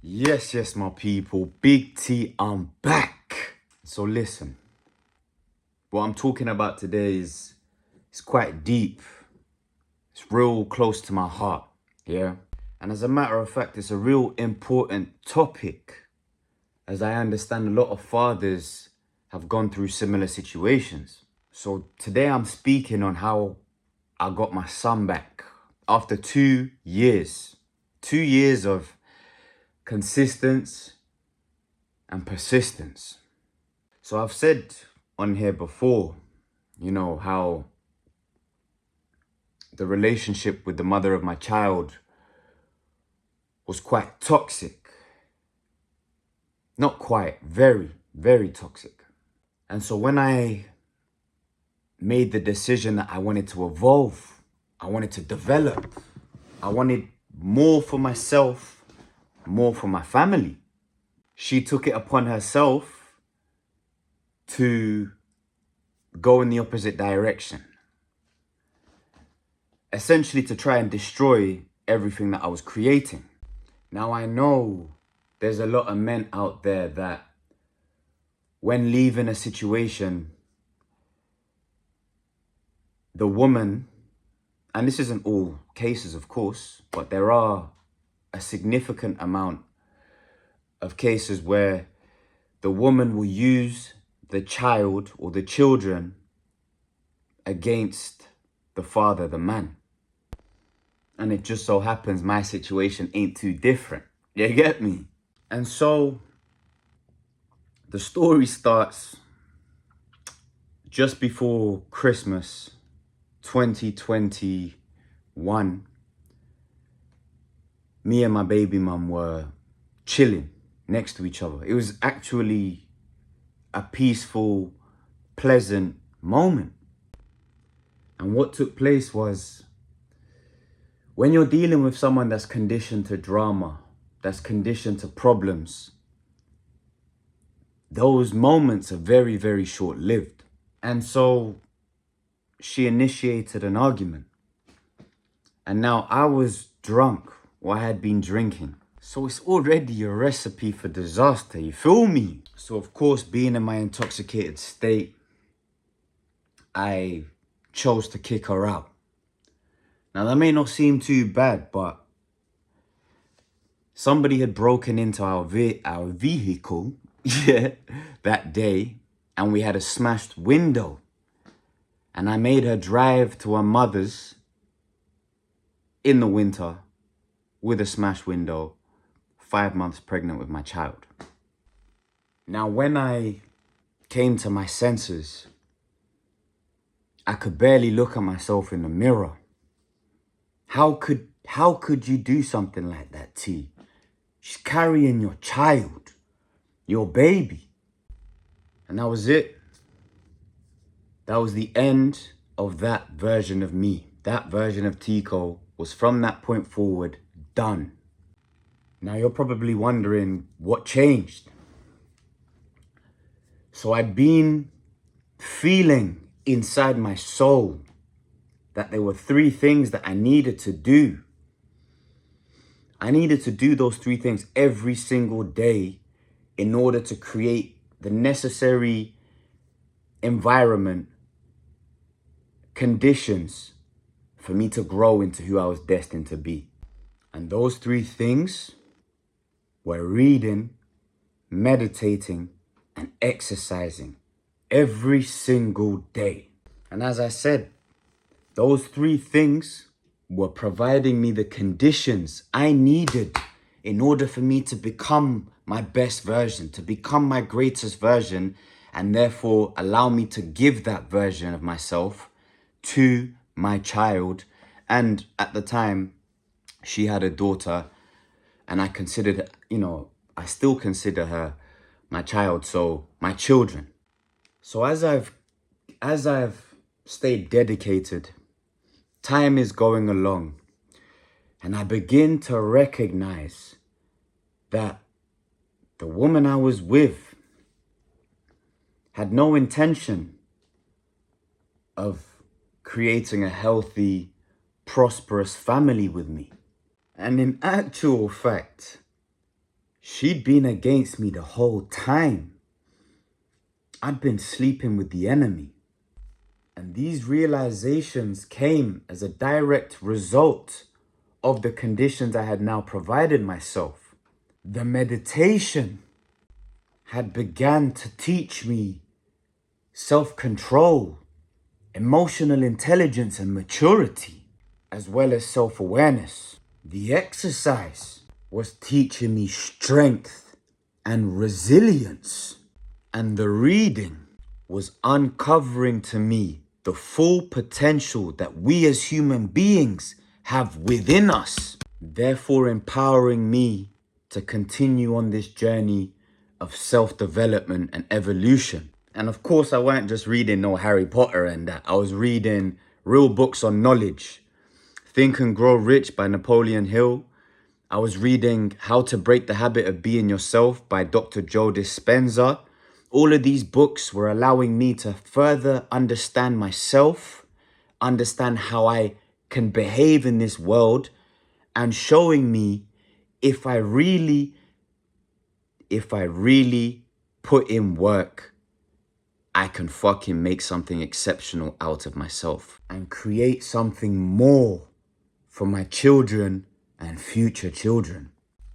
Yes, my people. Big T, I'm back. So listen, what I'm talking about today is it's quite deep. It's real close to my heart, yeah? And as a matter of fact, it's a real important topic, as I understand a lot of fathers have gone through similar situations. So today I'm speaking on how I got my son back after 2 years. 2 years of consistency and persistence. So I've said on here before, how the relationship with the mother of my child was quite toxic. Not quite, very, very toxic. And so when I made the decision that I wanted to evolve, I wanted to develop, I wanted more for myself, more for my family, she took it upon herself to go in the opposite direction. Essentially to try and destroy everything that I was creating. Now I know there's a lot of men out there that when leaving a situation, the woman, and this isn't all cases of course, but there are a significant amount of cases where the woman will use the child or the children against the father, the man. And it just so happens my situation ain't too different. You get me? And so the story starts just before Christmas 2021. Me and my baby mum were chilling next to each other. It was actually a peaceful, pleasant moment. And what took place was, when you're dealing with someone that's conditioned to drama, that's conditioned to problems, those moments are very, very short-lived. And so she initiated an argument. And now I was drunk, or I had been drinking. So it's already a recipe for disaster, you feel me? So of course, being in my intoxicated state, I chose to kick her out. Now that may not seem too bad, but somebody had broken into our vehicle that day, and we had a smashed window. And I made her drive to her mother's in the winter with a smashed window, 5 months pregnant with my child. Now, when I came to my senses, I could barely look at myself in the mirror. How could you do something like that, T? She's carrying your child, your baby. And that was it. That was the end of that version of me. That version of Tico was from that point forward done. Now you're probably wondering what changed. So I'd been feeling inside my soul that there were 3 things that I needed to do. I needed to do those 3 things every single day in order to create the necessary environment, conditions for me to grow into who I was destined to be. And those 3 things were reading, meditating, and exercising every single day. And as I said, those 3 things were providing me the conditions I needed in order for me to become my best version, to become my greatest version, and therefore allow me to give that version of myself to my child. And at the time, she had a daughter, and I considered, I still consider her my child, so my children. So as I've stayed dedicated, time is going along, and I begin to recognize that the woman I was with had no intention of creating a healthy, prosperous family with me. And in actual fact, She'd been against me the whole time. I'd been sleeping with the enemy. And these realizations came as a direct result of the conditions I had now provided myself. The meditation had begun to teach me self-control, emotional intelligence and maturity, as well as self-awareness. The exercise was teaching me strength and resilience. And the reading was uncovering to me the full potential that we as human beings have within us, therefore empowering me to continue on this journey of self-development and evolution. And of course, I weren't just reading no Harry Potter and that. I was reading real books on knowledge. Think and Grow Rich by Napoleon Hill. I was reading How to Break the Habit of Being Yourself by Dr. Joe Dispenza. All of these books were allowing me to further understand myself, understand how I can behave in this world, and showing me if I really put in work, I can fucking make something exceptional out of myself and create something more for my children and future children.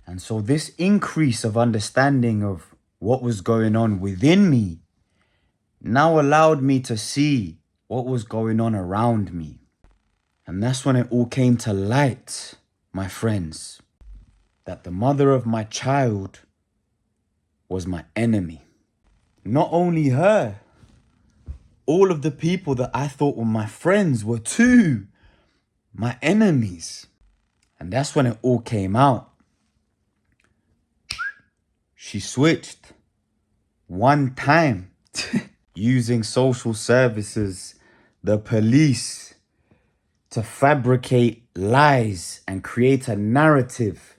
And so this increase of understanding of what was going on within me now allowed me to see what was going on around me. And that's when it all came to light, my friends, that the mother of my child was my enemy. Not only her, all of the people that I thought were my friends were too my enemies. And that's when it all came out. She switched one time using social services, the police, to fabricate lies and create a narrative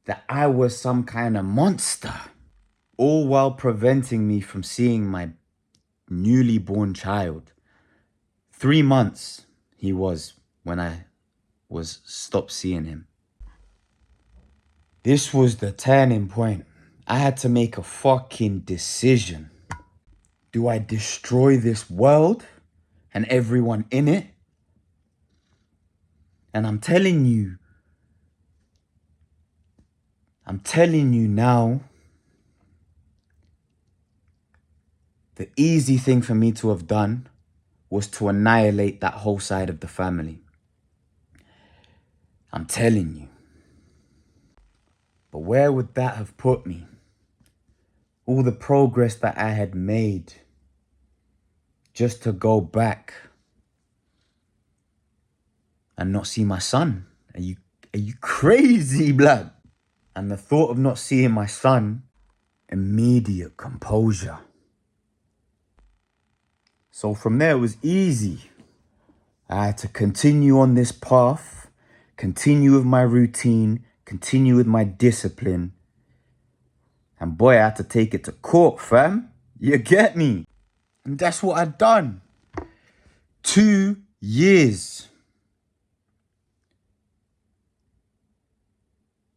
that I was some kind of monster, all while preventing me from seeing my newly born child. 3 months he was when I was stopped seeing him. This was the turning point. I had to make a fucking decision. Do I destroy this world and everyone in it? And I'm telling you now, the easy thing for me to have done was to annihilate that whole side of the family. I'm telling you. But where would that have put me? All the progress that I had made just to go back and not see my son. Are you crazy, blood? And the thought of not seeing my son, immediate composure. So from there, it was easy. I had to continue on this path, continue with my routine, continue with my discipline. And boy, I had to take it to court, fam. You get me? And that's what I'd done. 2 years.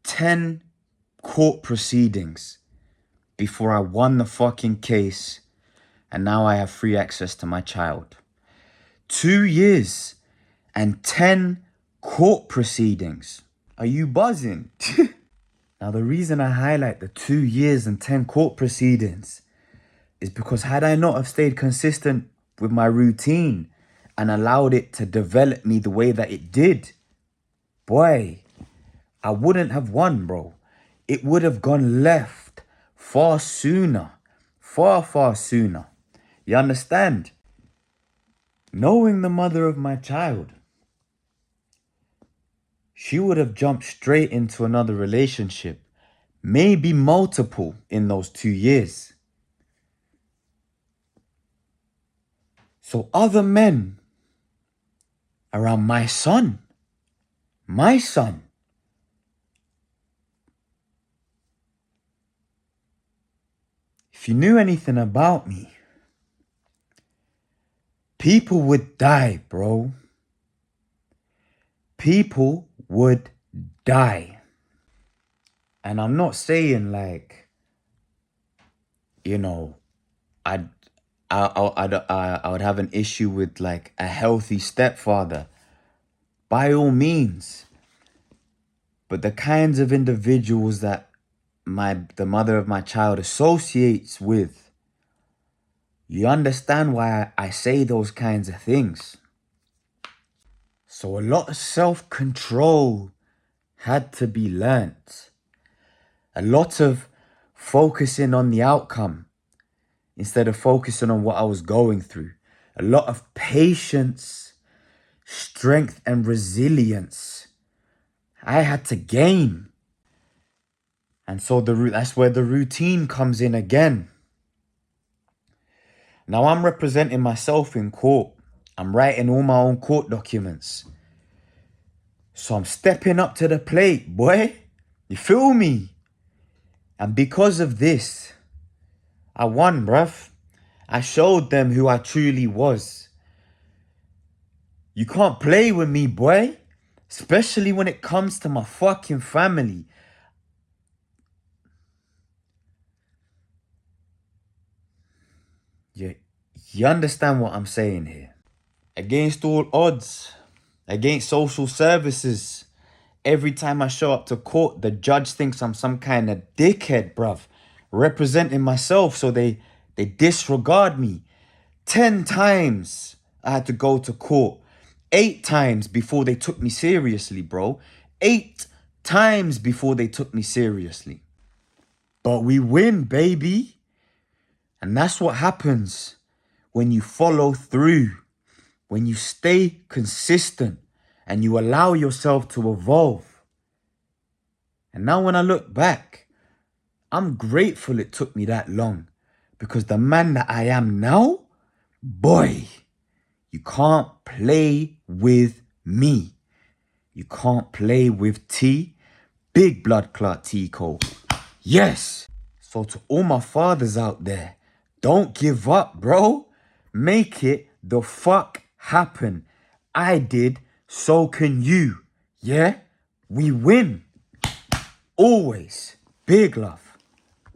10 court proceedings before I won the fucking case. And now I have free access to my child. 2 years and 10 court proceedings. Are you buzzing? Now, the reason I highlight the 2 years and 10 court proceedings is because had I not have stayed consistent with my routine and allowed it to develop me the way that it did, boy, I wouldn't have won, bro. It would have gone left far sooner. Far sooner. You understand? Knowing the mother of my child, she would have jumped straight into another relationship, maybe multiple in those 2 years. So other men around my son, if you knew anything about me, people would die, bro. People would die. And I'm not saying like, you know, I'd I would have an issue with like a healthy stepfather, by all means. But the kinds of individuals that the mother of my child associates with, you understand why I say those kinds of things. So a lot of self-control had to be learnt. A lot of focusing on the outcome instead of focusing on what I was going through. A lot of patience, strength, and resilience I had to gain. And so that's where the routine comes in again. Now I'm representing myself in court. I'm writing all my own court documents. So I'm stepping up to the plate, boy. You feel me? And because of this, I won, bruv. I showed them who I truly was. You can't play with me, boy. Especially when it comes to my fucking family. You understand what I'm saying here? Against all odds, against social services, every time I show up to court, the judge thinks I'm some kind of dickhead, bruv. Representing myself, so they disregard me. 10 times I had to go to court. 8 times before they took me seriously, bro. 8 times before they took me seriously. But we win, baby. And that's what happens when you follow through, when you stay consistent and you allow yourself to evolve. And now when I look back, I'm grateful it took me that long, because the man that I am now, boy, you can't play with me. You can't play with T. Big blood clot T Cole. Yes. So to all my fathers out there, don't give up, bro. Make it the fuck happen. I did, so can you. Yeah? We win. Always. Big love.